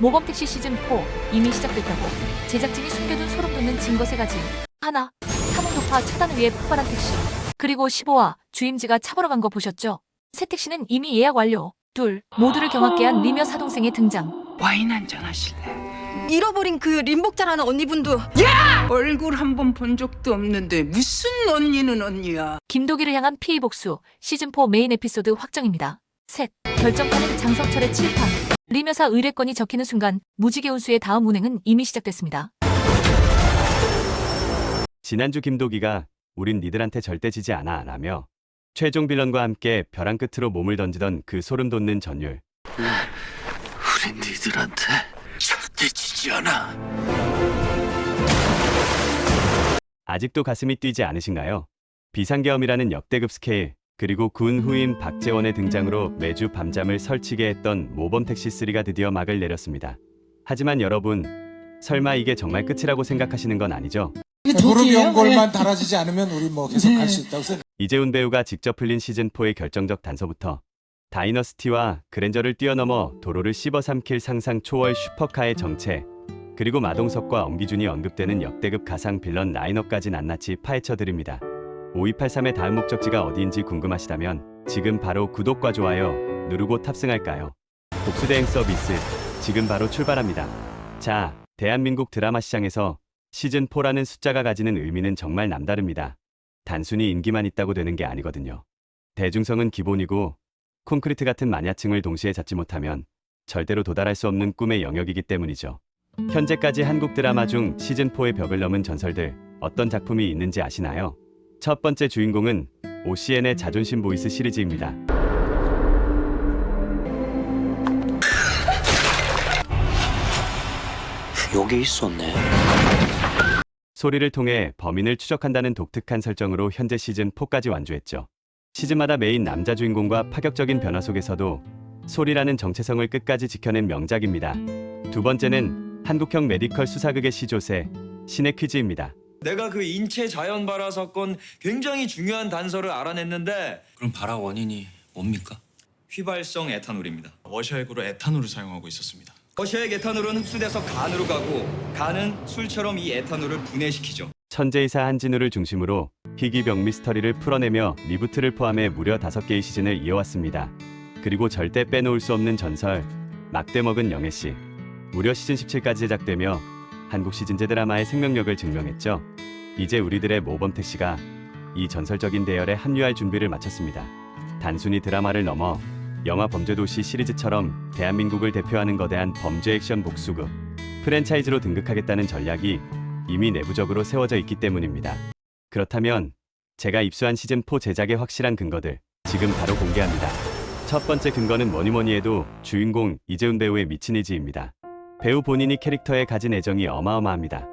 모범택시 시즌4 이미 시작됐다고 제작진이 숨겨둔 소름 돋는 증거 3가지. 하나, 사몽도파 차단을 위해 폭발한 택시. 그리고 15화 주임지가 차보러 간 거 보셨죠? 새 택시는 이미 예약 완료. 둘, 모두를 경악게 한 리며 사동생의 등장. 와인 한잔 하실래? 잃어버린 그 림복자라는 언니분도 얼굴 한 번 본 적도 없는데 무슨 언니는 언니야. 김도기를 향한 피의 복수 시즌4 메인 에피소드 확정입니다. 셋, 결정타는 장성철의 칠판. 리며사 의뢰건이 적히는 순간 무지개 운수의 다음 운행은 이미 시작됐습니다. 지난주 김도기가 우린 니들한테 절대 지지 않아 라며 최종 빌런과 함께 벼랑 끝으로 몸을 던지던 그 소름 돋는 전율. 우린 니들한테 절대 지지 않아. 아직도 가슴이 뛰지 않으신가요? 비상계엄이라는 역대급 스케일, 그리고 군 후임 박재원의 등장으로 매주 밤잠을 설치게 했던 모범택시3가 드디어 막을 내렸습니다. 하지만 여러분, 설마 이게 정말 끝이라고 생각하시는 건 아니죠? 무릎 연골만 달아지지 않으면 우리 뭐 계속 할 수 있다고 생각. 이재훈 배우가 직접 풀린 시즌4의 결정적 단서부터 다이너스티와 그랜저를 뛰어넘어 도로를 씹어삼킬 상상 초월 슈퍼카의 정체, 그리고 마동석과 엄기준이 언급되는 역대급 가상 빌런 라인업까지 낱낱이 파헤쳐드립니다. 5283의 다음 목적지가 어디인지 궁금하시다면 지금 바로 구독과 좋아요 누르고 탑승할까요? 복수대행 서비스 지금 바로 출발합니다. 자, 대한민국 드라마 시장에서 시즌4라는 숫자가 가지는 의미는 정말 남다릅니다. 단순히 인기만 있다고 되는 게 아니거든요. 대중성은 기본이고 콘크리트 같은 만야층을 동시에 잡지 못하면 절대로 도달할 수 없는 꿈의 영역이기 때문이죠. 현재까지 한국 드라마 중 시즌4의 벽을 넘은 전설들 어떤 작품이 있는지 아시나요? 첫 번째 주인공은 OCN의 자존심 보이스 시리즈입니다. 여기 있었네. 소리를 통해 범인을 추적한다는 독특한 설정으로 현재 시즌4까지 완주했죠. 시즌마다 메인 남자 주인공과 파격적인 변화 속에서도 소리라는 정체성을 끝까지 지켜낸 명작입니다. 두 번째는 한국형 메디컬 수사극의 시조새 신의 퀴즈입니다. 내가 그 인체 자연 발화 사건 굉장히 중요한 단서를 알아냈는데 그럼 발화 원인이 뭡니까? 휘발성 에탄올입니다. 워셔액으로 에탄올을 사용하고 있었습니다. 워셔액 에탄올은 흡수돼서 간으로 가고 간은 술처럼 이 에탄올을 분해시키죠. 천재이사 한진우를 중심으로 희귀병 미스터리를 풀어내며 리부트를 포함해 무려 5개의 시즌을 이어왔습니다. 그리고 절대 빼놓을 수 없는 전설 막대먹은 영애씨. 무려 시즌 17까지 제작되며 한국 시즌제 드라마의 생명력을 증명했죠. 이제 우리들의 모범택시가 이 전설적인 대열에 합류할 준비를 마쳤습니다. 단순히 드라마를 넘어 영화 범죄도시 시리즈처럼 대한민국을 대표하는 거대한 범죄 액션 복수극 프랜차이즈로 등극하겠다는 전략이 이미 내부적으로 세워져 있기 때문입니다. 그렇다면 제가 입수한 시즌4 제작의 확실한 근거들 지금 바로 공개합니다. 첫 번째 근거는 뭐니뭐니 해도 주인공 이재훈 배우의 미친 의지입니다. 배우 본인이 캐릭터에 가진 애정이 어마어마합니다.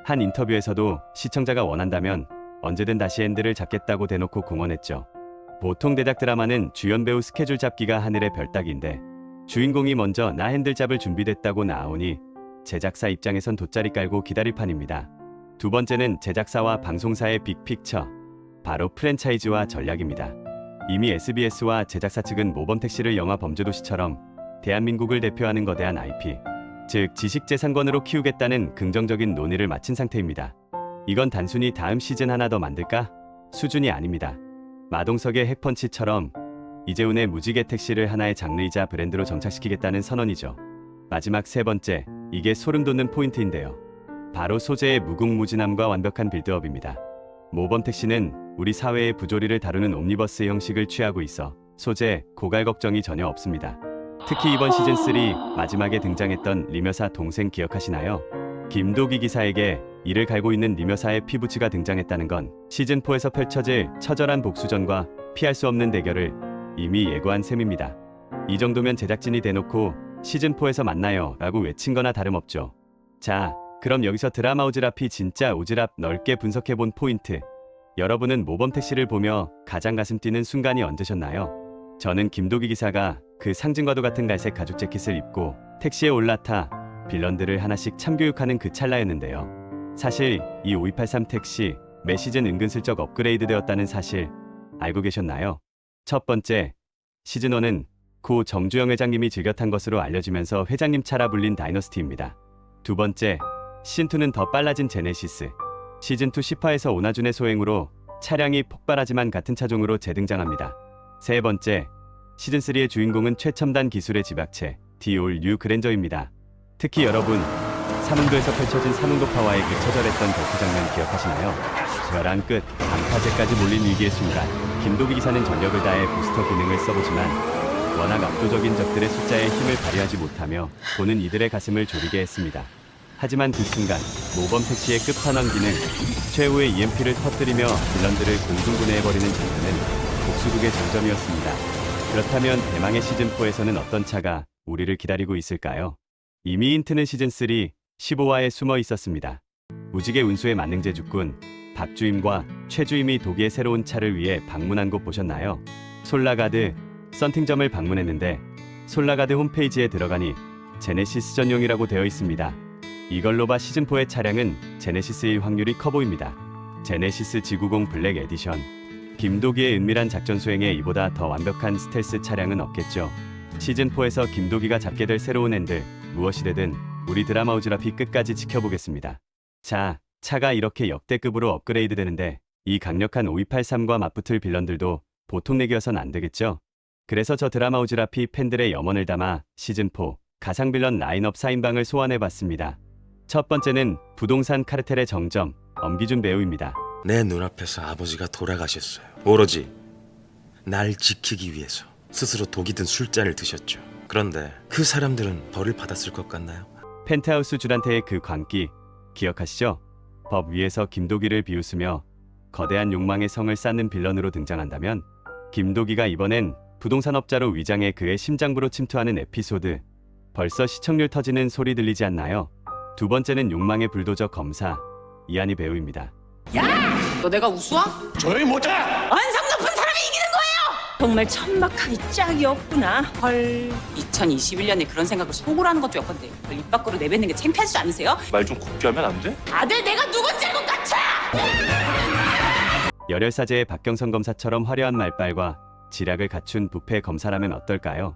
한 인터뷰에서도 시청자가 원한다면 언제든 다시 핸들을 잡겠다고 대놓고 공언했죠. 보통 대작 드라마는 주연 배우 스케줄 잡기가 하늘의 별따기인데 주인공이 먼저 나 핸들 잡을 준비됐다고 나오니 제작사 입장에선 돗자리 깔고 기다릴 판입니다. 두 번째는 제작사와 방송사의 빅픽처, 바로 프랜차이즈와 전략입니다. 이미 SBS와 제작사 측은 모범택시를 영화 범죄도시처럼 대한민국을 대표하는 거대한 IP, 즉 지식재산권으로 키우겠다는 긍정적인 논의를 마친 상태입니다. 이건 단순히 다음 시즌 하나 더 만들까? 수준이 아닙니다. 마동석의 핵펀치처럼 이재훈의 무지개 택시를 하나의 장르이자 브랜드로 정착시키겠다는 선언이죠. 마지막 세 번째, 이게 소름 돋는 포인트인데요. 바로 소재의 무궁무진함과 완벽한 빌드업입니다. 모범택시는 우리 사회의 부조리를 다루는 옴니버스 형식을 취하고 있어 소재, 고갈 걱정이 전혀 없습니다. 특히 이번 시즌3 마지막에 등장했던 리며사 동생 기억하시나요? 김도기 기사에게 이를 갈고 있는 리며사의 피부치가 등장했다는 건 시즌4에서 펼쳐질 처절한 복수전과 피할 수 없는 대결을 이미 예고한 셈입니다. 이 정도면 제작진이 대놓고 시즌4에서 만나요 라고 외친 거나 다름없죠. 자, 그럼 여기서 드라마 오지랖이 진짜 오지랖 넓게 분석해본 포인트. 여러분은 모범택시를 보며 가장 가슴 뛰는 순간이 언제셨나요? 저는 김도기 기사가 그 상징과도 같은 갈색 가죽 재킷을 입고 택시에 올라타 빌런들을 하나씩 참교육하는 그 찰나였는데요. 사실 이 5283 택시 매 시즌 은근슬쩍 업그레이드 되었다는 사실 알고 계셨나요? 첫 번째, 시즌1은 고 정주영 회장님이 즐겨 탄 것으로 알려지면서 회장님 차라 불린 다이너스티입니다. 두 번째, 시즌2는 더 빨라진 제네시스. 시즌2 10화에서 오나준의 소행으로 차량이 폭발하지만 같은 차종으로 재등장합니다. 세 번째, 시즌3의 주인공은 최첨단 기술의 집약체 디올 뉴 그랜저입니다. 특히 여러분, 삼흥도에서 펼쳐진 삼흥도파와의 그 처절했던 격투 장면 기억하시나요? 벼랑 끝, 방파제까지 몰린 위기의 순간 김도기 기사는 전력을 다해 부스터 기능을 써보지만 워낙 압도적인 적들의 숫자에 힘을 발휘하지 못하며 보는 이들의 가슴을 졸이게 했습니다. 하지만 그 순간 모범 택시의 끝판왕 기능 최후의 EMP를 터뜨리며 빌런들을 공중분해해버리는 장면은 복수극의 정점이었습니다. 그렇다면 대망의 시즌4에서는 어떤 차가 우리를 기다리고 있을까요? 이미 힌트는 시즌3 15화에 숨어 있었습니다. 무지개 운수의 만능제 주꾼 박주임과 최주임이 독일의 새로운 차를 위해 방문한 곳 보셨나요? 솔라가드 썬팅점을 방문했는데 솔라가드 홈페이지에 들어가니 제네시스 전용이라고 되어 있습니다. 이걸로 봐 시즌4의 차량은 제네시스일 확률이 커 보입니다. 제네시스 지구공 블랙 에디션. 김도기의 은밀한 작전 수행에 이보다 더 완벽한 스텔스 차량은 없겠죠. 시즌4에서 김도기가 잡게 될 새로운 핸들 무엇이 되든 우리 드라마 오즈라피 끝까지 지켜보겠습니다. 자, 차가 이렇게 역대급으로 업그레이드 되는데 이 강력한 5283과 맞붙을 빌런들도 보통 내기여선 안 되겠죠? 그래서 저 드라마 오즈라피 팬들의 염원을 담아 시즌4 가상 빌런 라인업 4인방을 소환해봤습니다. 첫 번째는 부동산 카르텔의 정점 엄기준 배우입니다. 내 눈앞에서 아버지가 돌아가셨어요. 오로지 날 지키기 위해서 스스로 독이 든 술잔을 드셨죠. 그런데 그 사람들은 벌을 받았을 것 같나요? 펜트하우스 줄한테의 그 광기 기억하시죠? 법 위에서 김도기를 비웃으며 거대한 욕망의 성을 쌓는 빌런으로 등장한다면 김도기가 이번엔 부동산업자로 위장해 그의 심장부로 침투하는 에피소드 벌써 시청률 터지는 소리 들리지 않나요? 두 번째는 욕망의 불도저 검사 이한희 배우입니다. 너 내가 우수아? 조용히 못해! 완성 높은 사람이 이기는 거예요! 정말 천막하기 짝이 없구나. 헐. 2021년에 그런 생각을 속으로 하는 것도 역건데 그걸 입 밖으로 내뱉는 게 창피하지 않으세요? 말 좀 곱게 하면 안 돼? 다들 내가 누군지 알고 깝쳐! 열혈사제의 박경선 검사처럼 화려한 말빨과 지략을 갖춘 부패 검사라면 어떨까요?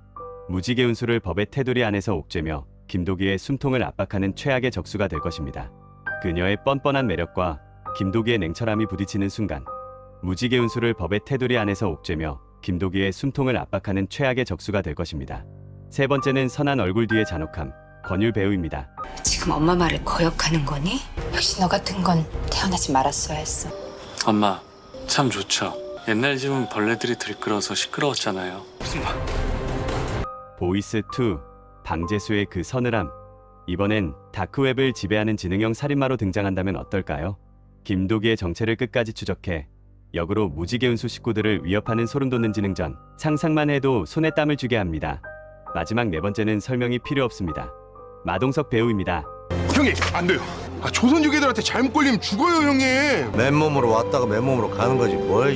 무지개 운수를 법의 테두리 안에서 옥죄며 김도기의 숨통을 압박하는 최악의 적수가 될 것입니다. 그녀의 뻔뻔한 매력과 김도기의 냉철함이 부딪히는 순간 무지개 운수를 법의 테두리 안에서 옥죄며 김도기의 숨통을 압박하는 최악의 적수가 될 것입니다. 세 번째는 선한 얼굴 뒤의 잔혹함 권율 배우입니다. 지금 엄마 말을 거역하는 거니? 역시 너 같은 건 태어나지 말았어야 했어. 엄마, 참 좋죠. 옛날 집은 벌레들이 들끓어서 시끄러웠잖아요. 보이스2 방재수의 그 서늘함 이번엔 다크웹을 지배하는 지능형 살인마로 등장한다면 어떨까요? 김도기의 정체를 끝까지 추적해 역으로 무지개 운수 식구들을 위협하는 소름돋는 지능전 상상만 해도 손에 땀을 쥐게 합니다. 마지막 네 번째는 설명이 필요 없습니다. 마동석 배우입니다. 형님 안 돼요. 조선족애들한테 잘못 걸리면 죽어요 형님. 맨몸으로 왔다가 맨몸으로 가는 거지 뭘.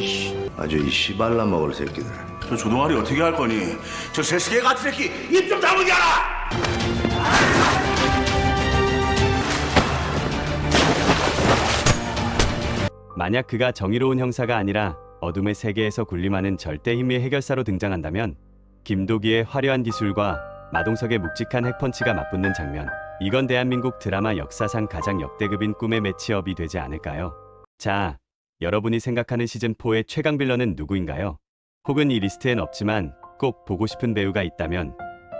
아주 이 씨발라 먹을 새끼들. 저 조동아리 어떻게 할 거니? 저 세스개 같은 새끼 입 좀 다물게 하라. 만약 그가 정의로운 형사가 아니라 어둠의 세계에서 군림하는 절대 힘의 해결사로 등장한다면 김도기의 화려한 기술과 마동석의 묵직한 핵펀치가 맞붙는 장면 이건 대한민국 드라마 역사상 가장 역대급인 꿈의 매치업이 되지 않을까요? 자, 여러분이 생각하는 시즌4의 최강 빌런은 누구인가요? 혹은 이 리스트엔 없지만 꼭 보고 싶은 배우가 있다면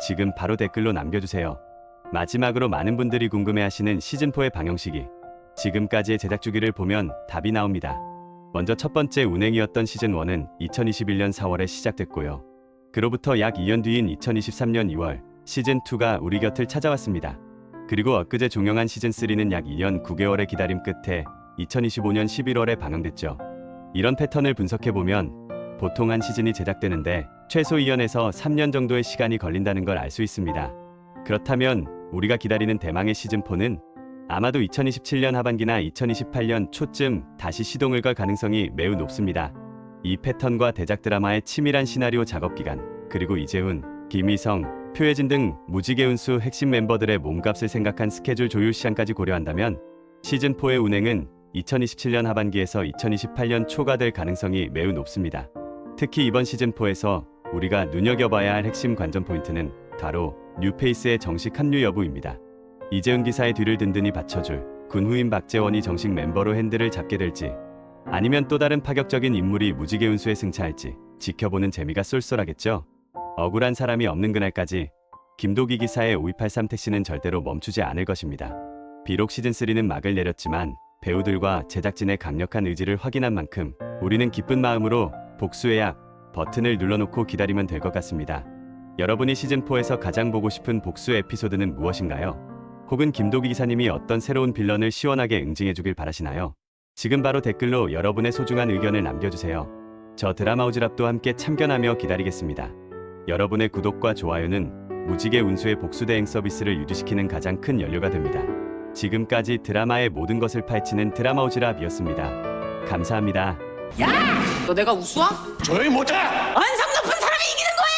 지금 바로 댓글로 남겨주세요. 마지막으로 많은 분들이 궁금해하시는 시즌4의 방영 시기 지금까지의 제작 주기를 보면 답이 나옵니다. 먼저 첫 번째 운행이었던 시즌1은 2021년 4월에 시작됐고요. 그로부터 약 2년 뒤인 2023년 2월 시즌2가 우리 곁을 찾아왔습니다. 그리고 엊그제 종영한 시즌3는 약 2년 9개월의 기다림 끝에 2025년 11월에 방영됐죠. 이런 패턴을 분석해보면 보통 한 시즌이 제작되는데 최소 2년에서 3년 정도의 시간이 걸린다는 걸 알 수 있습니다. 그렇다면 우리가 기다리는 대망의 시즌4는 아마도 2027년 하반기나 2028년 초쯤 다시 시동을 걸 가능성이 매우 높습니다. 이 패턴과 대작 드라마의 치밀한 시나리오 작업 기간, 그리고 이재훈, 김희성, 표혜진 등 무지개 운수 핵심 멤버들의 몸값을 생각한 스케줄 조율 시간까지 고려한다면 시즌4의 운행은 2027년 하반기에서 2028년 초가 될 가능성이 매우 높습니다. 특히 이번 시즌4에서 우리가 눈여겨봐야 할 핵심 관전 포인트는 바로 뉴페이스의 정식 합류 여부입니다. 이재훈 기사의 뒤를 든든히 받쳐줄 군 후임 박재원이 정식 멤버로 핸들을 잡게 될지, 아니면 또 다른 파격적인 인물이 무지개 운수에 승차할지 지켜보는 재미가 쏠쏠하겠죠. 억울한 사람이 없는 그날까지 김도기 기사의 5283 택시는 절대로 멈추지 않을 것입니다. 비록 시즌3는 막을 내렸지만 배우들과 제작진의 강력한 의지를 확인한 만큼 우리는 기쁜 마음으로 복수의 약 버튼을 눌러놓고 기다리면 될 것 같습니다. 여러분이 시즌4에서 가장 보고 싶은 복수 에피소드는 무엇인가요? 혹은 김도기 기사님이 어떤 새로운 빌런을 시원하게 응징해주길 바라시나요? 지금 바로 댓글로 여러분의 소중한 의견을 남겨주세요. 저 드라마 오지랖도 함께 참견하며 기다리겠습니다. 여러분의 구독과 좋아요는 무지개 운수의 복수 대행 서비스를 유지시키는 가장 큰 연료가 됩니다. 지금까지 드라마의 모든 것을 파헤치는 드라마 오지랖이었습니다. 감사합니다. 너 내가 우스워? 조용히 못해! 안상 높은 사람이 이기는 거야!